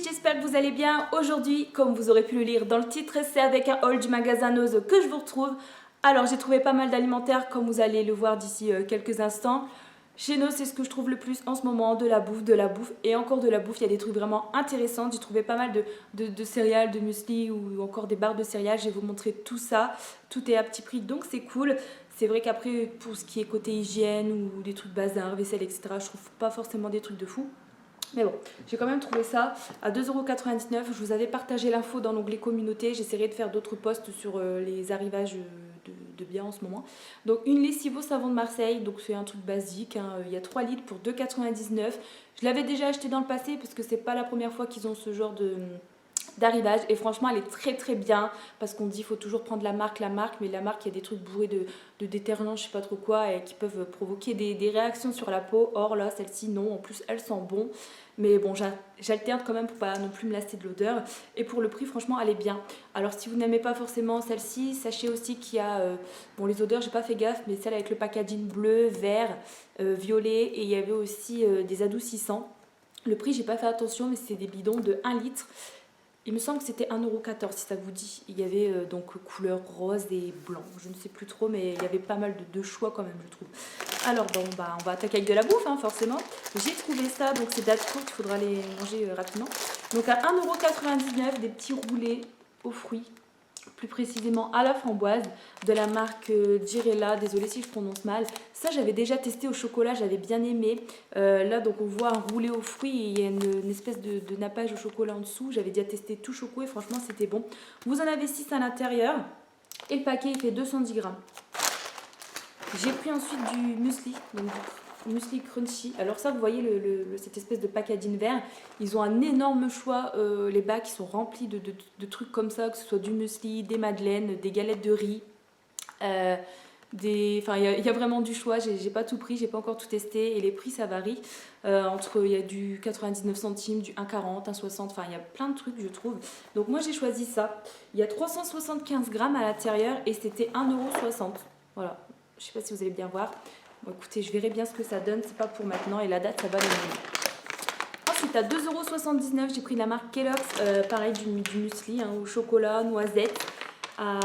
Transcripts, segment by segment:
j'espère que vous allez bien. Aujourd'hui, comme vous aurez pu le lire dans le titre, c'est avec un haul du magasin Nose que je vous retrouve. Alors j'ai trouvé pas mal d'alimentaire comme vous allez le voir d'ici quelques instants. Chez Nose, c'est ce que je trouve le plus en ce moment, de la bouffe et encore de la bouffe. Il y a des trucs vraiment intéressants. J'ai trouvé pas mal de céréales, de muesli ou encore des barres de céréales. Je vais vous montrer tout ça. Tout est à petit prix donc c'est cool. C'est vrai qu'après pour ce qui est côté hygiène ou des trucs bazar, vaisselle, etc., je trouve pas forcément des trucs de fou. Mais bon, j'ai quand même trouvé ça à 2,99 €. Je vous avais partagé l'info dans l'onglet communauté. J'essaierai de faire d'autres posts sur les arrivages de biens en ce moment. Donc une lessive au savon de Marseille, donc c'est un truc basique, hein. Il y a 3 litres pour 2,99 €. Je l'avais déjà acheté dans le passé parce que c'est pas la première fois qu'ils ont ce genre d'arrivage et franchement elle est très bien parce qu'on dit il faut toujours prendre la marque mais la marque il y a des trucs bourrés de détergents je sais pas trop quoi et qui peuvent provoquer des réactions sur la peau. Or là celle-ci non, en plus elle sent bon mais bon j'alterne quand même pour pas non plus me lasser de l'odeur et pour le prix franchement elle est bien. Alors si vous n'aimez pas forcément celle-ci, sachez aussi qu'il y a bon les odeurs j'ai pas fait gaffe mais celle avec le packaging bleu, vert, violet et il y avait aussi des adoucissants. Le prix j'ai pas fait attention mais c'est des bidons de 1 litre. Il me semble que c'était 1,14 € si ça vous dit. Il y avait donc couleur rose et blanc. Je ne sais plus trop, mais il y avait pas mal de choix quand même, je trouve. Alors bon, bah, on va attaquer avec de la bouffe, hein, forcément. J'ai trouvé ça, donc c'est date courte, il faudra les manger rapidement. Donc à 1,99 € des petits roulés aux fruits. Plus précisément à la framboise de la marque Girella, désolée si je prononce mal. Ça j'avais déjà testé au chocolat, j'avais bien aimé. Là donc on voit un roulé aux fruits et il y a une espèce de nappage au chocolat en dessous. J'avais déjà testé tout choco et franchement c'était bon. Vous en avez 6 à l'intérieur et le paquet il fait 210 grammes. J'ai pris ensuite du muesli, donc du muesli crunchy. Alors ça, vous voyez cette espèce de packaging vert. Ils ont un énorme choix, les bacs qui sont remplis de trucs comme ça, que ce soit du muesli, des madeleines, des galettes de riz. Enfin, il y a vraiment du choix. J'ai pas tout pris, j'ai pas encore tout testé. Et les prix, ça varie. Il y a du 99 centimes, du 1,40, 1,60. Enfin, il y a plein de trucs, je trouve. Donc moi, j'ai choisi ça. Il y a 375 grammes à l'intérieur et c'était 1,60 €. Voilà. Je sais pas si vous allez bien voir. Bon, écoutez, je verrai bien ce que ça donne. C'est pas pour maintenant. Et la date, ça va le donner. Ensuite, à 2,79 €, j'ai pris la marque Kellogg's. Pareil, du muesli hein, au chocolat, noisette. À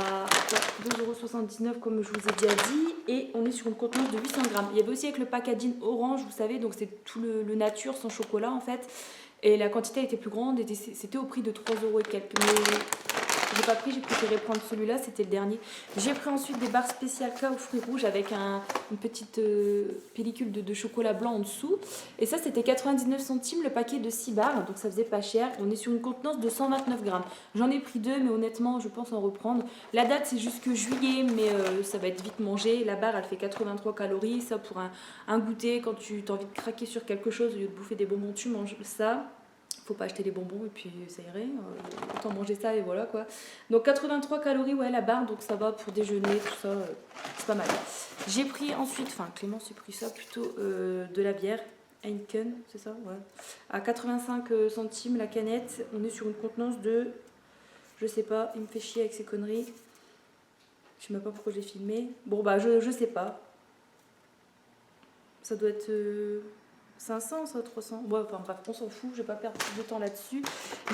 2,79 € comme je vous ai déjà dit. Et on est sur une contenance de 800 grammes. Il y avait aussi avec le packaging orange, vous savez. Donc c'est tout le nature sans chocolat en fait. Et la quantité était plus grande. C'était au prix de 3 € et quelques. Mais j'ai pas pris, j'ai préféré prendre celui-là, c'était le dernier. J'ai pris ensuite des barres spéciales K aux fruits rouges avec une petite pellicule de chocolat blanc en dessous. Et ça, c'était 99 centimes le paquet de 6 barres, donc ça faisait pas cher. On est sur une contenance de 129 grammes. J'en ai pris 2, mais honnêtement, je pense en reprendre. La date, c'est jusque juillet, mais ça va être vite mangé. La barre, elle fait 83 calories. Ça, pour un goûter, quand tu as envie de craquer sur quelque chose, au lieu de bouffer des bonbons, tu manges ça. Faut pas acheter les bonbons et puis ça irait, autant manger ça et voilà quoi. Donc 83 calories ouais la barre, donc ça va pour déjeuner, tout ça, c'est pas mal. J'ai pris ensuite, enfin Clémence j'ai pris ça plutôt de la bière, Heineken, c'est ça ouais. À 85 centimes la canette, on est sur une contenance de, je sais pas, il me fait chier avec ces conneries. Je sais même pas pourquoi j'ai filmé. Bon bah je sais pas. Ça doit être... 500, ça, 300. Ouais, enfin bref, on s'en fout, je vais pas perdre plus de temps là-dessus.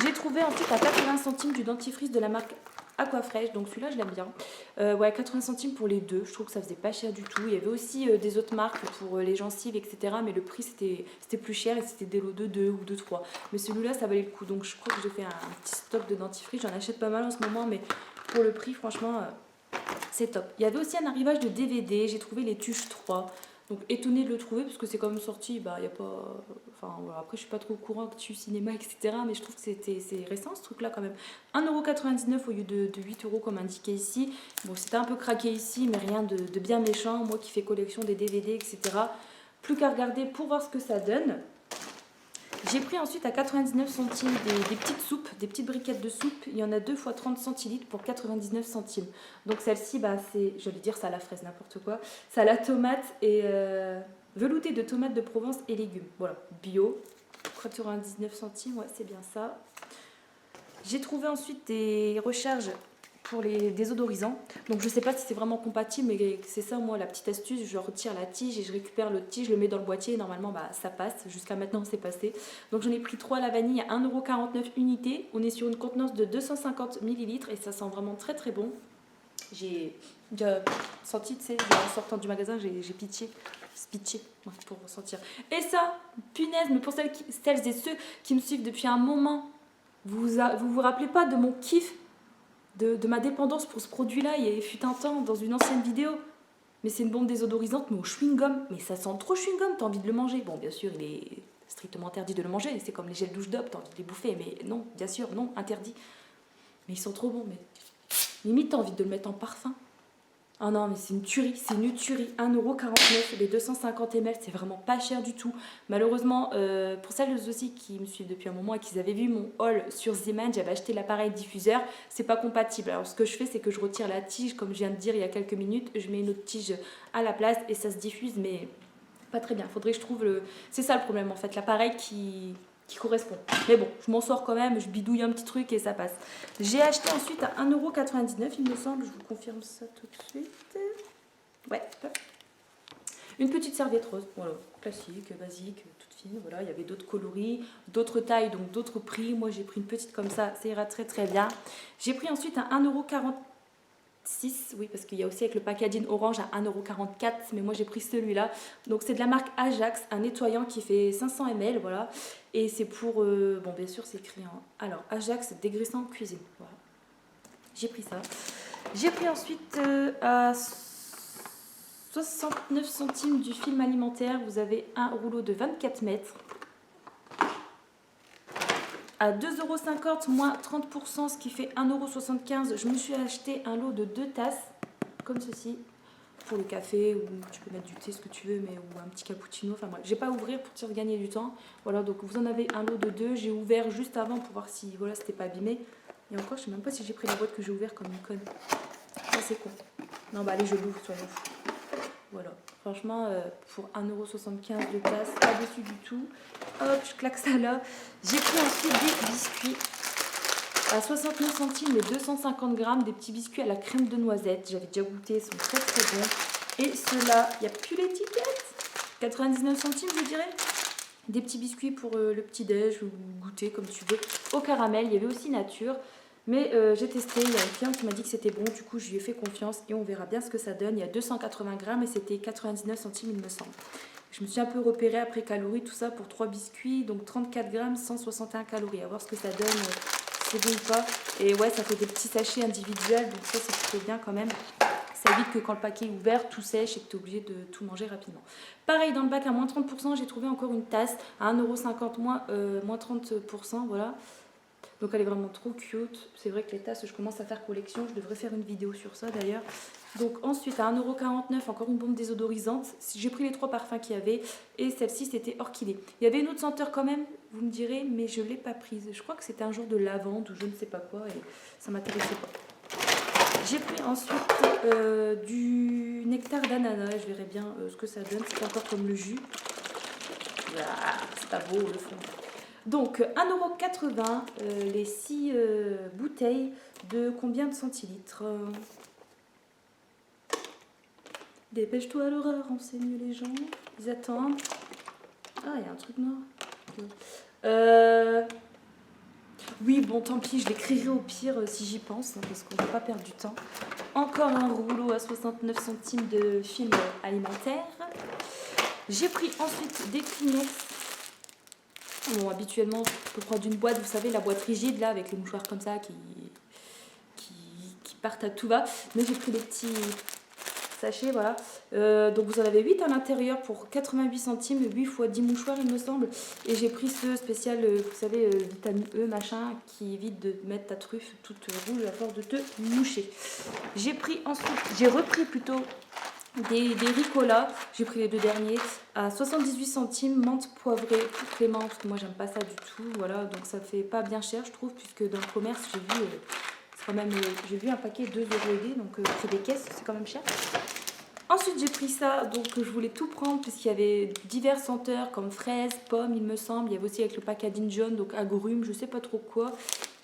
J'ai trouvé ensuite à 80 centimes du dentifrice de la marque Aquafresh, donc celui-là je l'aime bien. Ouais, 80 centimes pour les deux, je trouve que ça faisait pas cher du tout. Il y avait aussi des autres marques pour les gencives, etc. Mais le prix c'était plus cher et c'était des lots de 2 ou de 3. Mais celui-là ça valait le coup, donc je crois que j'ai fait un petit stock de dentifrice. J'en achète pas mal en ce moment, mais pour le prix, franchement, c'est top. Il y avait aussi un arrivage de DVD, j'ai trouvé les Tuches 3. Donc étonnée de le trouver parce que c'est quand même sorti, bah il y a pas, enfin voilà, après je suis pas trop au courant actu cinéma etc. Mais je trouve que c'est récent ce truc là quand même. 1,99 € au lieu de 8 € comme indiqué ici. Bon c'était un peu craqué ici mais rien de bien méchant. Moi qui fais collection des DVD etc. Plus qu'à regarder pour voir ce que ça donne. J'ai pris ensuite à 99 centimes des petites soupes, des petites briquettes de soupe. Il y en a 2 fois 30 centilitres pour 99 centimes. Donc celle-ci, bah, c'est, j'allais dire ça à la fraise, n'importe quoi. Ça a la tomate et velouté de tomates de Provence et légumes. Voilà, bio, 99 centimes, ouais, c'est bien ça. J'ai trouvé ensuite des recharges pour les désodorisants. Donc je sais pas si c'est vraiment compatible, mais c'est ça moi la petite astuce, je retire la tige et je récupère l'autre tige, je le mets dans le boîtier et normalement bah, ça passe, jusqu'à maintenant c'est passé. Donc j'en ai pris 3 à la vanille à 1,49 € unité, on est sur une contenance de 250 ml et ça sent vraiment très très bon. J'ai déjà senti, tu sais, en sortant du magasin, j'ai pitché pour ressentir. Et ça, punaise, mais pour celles et ceux qui me suivent depuis un moment, vous rappelez pas de mon kiff, de ma dépendance pour ce produit-là, il fut un temps dans une ancienne vidéo. Mais c'est une bombe désodorisante, mais au chewing-gum. Mais ça sent trop chewing-gum, t'as envie de le manger. Bon, bien sûr, il est strictement interdit de le manger, c'est comme les gels douche d'op, t'as envie de les bouffer. Mais non, bien sûr, non, interdit. Mais ils sont trop bons, mais limite t'as envie de le mettre en parfum. Ah non, mais c'est une tuerie, 1,49 €, les 250 ml, c'est vraiment pas cher du tout. Malheureusement, pour celles aussi qui me suivent depuis un moment et qui avaient vu mon haul sur Zeman, j'avais acheté l'appareil diffuseur, c'est pas compatible. Alors ce que je fais, c'est que je retire la tige, comme je viens de dire il y a quelques minutes, je mets une autre tige à la place et ça se diffuse, mais pas très bien. Faudrait que je trouve le... C'est ça le problème en fait, l'appareil qui correspond. Mais bon, je m'en sors quand même, je bidouille un petit truc et ça passe. J'ai acheté ensuite à 1,99 €, il me semble, je vous confirme ça tout de suite. Ouais, hop. Une petite serviette rose, voilà, classique, basique, toute fine, voilà, il y avait d'autres coloris, d'autres tailles, donc d'autres prix. Moi j'ai pris une petite comme ça ira très très bien. J'ai pris ensuite un 1,46 €, oui, parce qu'il y a aussi avec le packaging orange à 1,44 €, mais moi j'ai pris celui-là. Donc c'est de la marque Ajax, un nettoyant qui fait 500 ml, voilà. Et c'est pour, bon bien sûr c'est écrit en... Alors, Ajax dégraissant cuisine, voilà. J'ai pris ça. J'ai pris ensuite à 69 centimes du film alimentaire, vous avez un rouleau de 24 mètres. À 2,50 € moins 30%, ce qui fait 1,75 €, je me suis acheté un lot de 2 tasses, comme ceci, pour le café, ou tu peux mettre du thé, ce que tu veux, mais ou un petit cappuccino, enfin bref. J'ai pas à ouvrir pour te gagner du temps. Voilà, donc vous en avez un lot de 2, j'ai ouvert juste avant pour voir si, voilà, c'était pas abîmé. Et encore, je sais même pas si j'ai pris la boîte que j'ai ouverte comme une conne. Ça, c'est con. Non, bah allez, je l'ouvre, soyons fous. Voilà, franchement, pour 1,75 € de tasse, pas dessus du tout. Hop, je claque ça là. J'ai pris ensuite des biscuits à 69 centimes, les 250 grammes, des petits biscuits à la crème de noisette. J'avais déjà goûté, ils sont très très bons. Et ceux-là, il n'y a plus l'étiquette. 99 centimes, je dirais. Des petits biscuits pour le petit-déj ou goûter comme tu veux. Au caramel, il y avait aussi nature. Mais j'ai testé, il y a un client qui m'a dit que c'était bon, du coup je lui ai fait confiance et on verra bien ce que ça donne. Il y a 280 grammes et c'était 99 centimes il me semble. Je me suis un peu repérée après calories, tout ça pour 3 biscuits, donc 34 grammes, 161 calories. À voir ce que ça donne, c'est bon ou pas. Et ouais, ça fait des petits sachets individuels, donc ça c'est plutôt bien quand même. Ça évite que quand le paquet est ouvert, tout sèche et que tu es obligé de tout manger rapidement. Pareil, dans le bac à moins 30%, j'ai trouvé encore une tasse à 1,50 € moins 30%, voilà. Donc elle est vraiment trop cute. C'est vrai que les tasses, je commence à faire collection. Je devrais faire une vidéo sur ça d'ailleurs. Donc ensuite, à 1,49 €, encore une bombe désodorisante. J'ai pris les 3 parfums qu'il y avait. Et celle-ci, c'était orchidée. Il y avait une autre senteur quand même, vous me direz, mais je ne l'ai pas prise. Je crois que c'était un jour de lavande ou je ne sais pas quoi. Et ça ne m'intéressait pas. J'ai pris ensuite du nectar d'ananas. Je verrai bien ce que ça donne. C'est encore comme le jus. Ah, c'est pas beau le fond. Donc 1,80 €, les 6 bouteilles de combien de centilitres? Dépêche-toi Laura, renseigne les gens, ils attendent. Ah, il y a un truc noir. Oui, bon, tant pis, je l'écrirai au pire si j'y pense, hein, parce qu'on ne va pas perdre du temps. Encore un rouleau à 69 centimes de film alimentaire. J'ai pris ensuite des Kleenex. Bon, habituellement, je peux prendre une boîte, vous savez, la boîte rigide, là, avec les mouchoirs comme ça, qui partent à tout va. Mais j'ai pris des petits sachets, voilà. Donc, vous en avez 8 à l'intérieur pour 88 centimes, 8 x 10 mouchoirs, il me semble. Et j'ai pris ce spécial, vous savez, vitamine E, machin, qui évite de mettre ta truffe toute rouge à force de te moucher. J'ai repris plutôt des Ricola, j'ai pris les 2 derniers à 78 centimes, menthe poivrée, tout clément, parce que moi j'aime pas ça du tout, voilà, donc ça fait pas bien cher je trouve, puisque dans le commerce j'ai vu, c'est quand même, j'ai vu un paquet 2 € aidés, donc c'est des caisses, c'est quand même cher. Ensuite j'ai pris ça, donc je voulais tout prendre puisqu'il y avait diverses senteurs comme fraise, pomme il me semble, il y avait aussi avec le packaging jaune, donc agrumes, je sais pas trop quoi.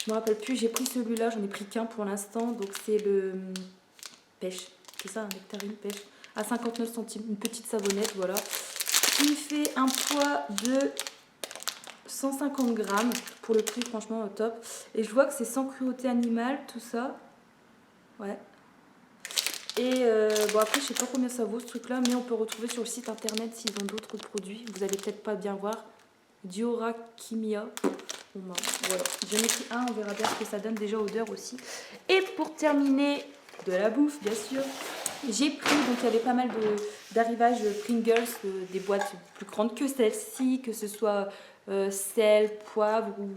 Je me rappelle plus, j'ai pris celui-là, j'en ai pris qu'un pour l'instant. Donc c'est le pêche, c'est ça, un nectarine pêche. À 59 centimes, une petite savonnette, voilà. Il fait un poids de 150 grammes. Pour le prix, franchement, top. Et je vois que c'est sans cruauté animale, tout ça. Ouais. Et bon, après, je sais pas combien ça vaut ce truc-là, mais on peut retrouver sur le site internet s'ils ont d'autres produits. Vous allez peut-être pas bien voir. Diora Kimia. Bon, ben, voilà. J'en ai pris un, on verra bien ce que ça donne déjà odeur aussi. Et pour terminer, de la bouffe, bien sûr. J'ai pris, donc il y avait pas mal d'arrivages Pringles, des boîtes plus grandes que celle-ci, que ce soit sel, poivre ou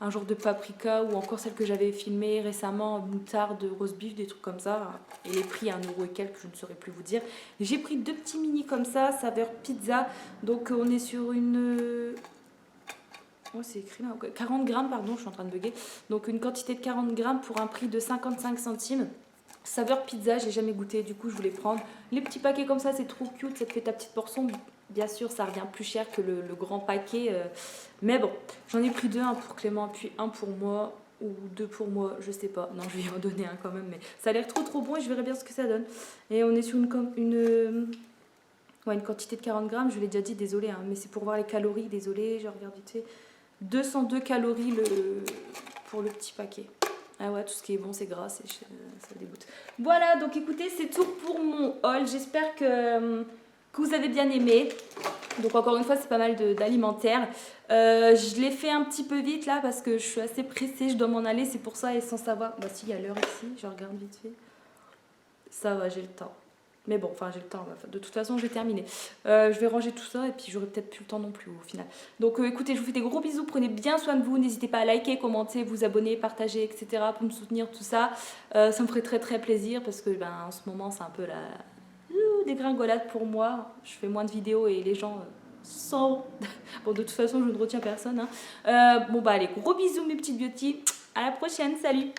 un genre de paprika ou encore celle que j'avais filmée récemment, moutarde, roast beef, des trucs comme ça. Et les prix à 1 euro et quelques, je ne saurais plus vous dire. J'ai pris 2 petits mini comme ça, saveur pizza. Donc on est sur une... Oh, c'est écrit là, 40 grammes, pardon, je suis en train de bugger. Donc une quantité de 40 grammes pour un prix de 55 centimes. Saveur pizza, j'ai jamais goûté, du coup je voulais prendre. Les petits paquets comme ça, c'est trop cute, ça te fait ta petite portion. Bien sûr, ça revient plus cher que le grand paquet. Mais bon, j'en ai pris 2, un pour Clément, puis un pour moi. Ou 2 pour moi, je sais pas. Non, je vais en donner un quand même, mais ça a l'air trop bon et je verrai bien ce que ça donne. Et on est sur une quantité de 40 grammes, je l'ai déjà dit, désolé, hein, mais c'est pour voir les calories, désolé, je regarde vite fait. 202 calories pour le petit paquet. Ah ouais, tout ce qui est bon, c'est gras, ça dégoûte. Voilà, donc écoutez, c'est tout pour mon haul. J'espère que vous avez bien aimé. Donc encore une fois, c'est pas mal d'alimentaire. Je l'ai fait un petit peu vite là parce que je suis assez pressée, je dois m'en aller. C'est pour ça et sans savoir... Bah si, il y a l'heure ici, je regarde vite fait. Ça va, j'ai le temps. Mais bon, enfin j'ai le temps, de toute façon j'ai terminé. Je vais ranger tout ça et puis j'aurai peut-être plus le temps non plus au final. Donc écoutez, je vous fais des gros bisous, prenez bien soin de vous, n'hésitez pas à liker, commenter, vous abonner, partager, etc. pour me soutenir, tout ça. Ça me ferait très plaisir parce que en ce moment c'est un peu la dégringolade pour moi. Je fais moins de vidéos et les gens sont... Bon, de toute façon je ne retiens personne. Hein. Bon bah allez, gros bisous mes petites beauty, à la prochaine, salut!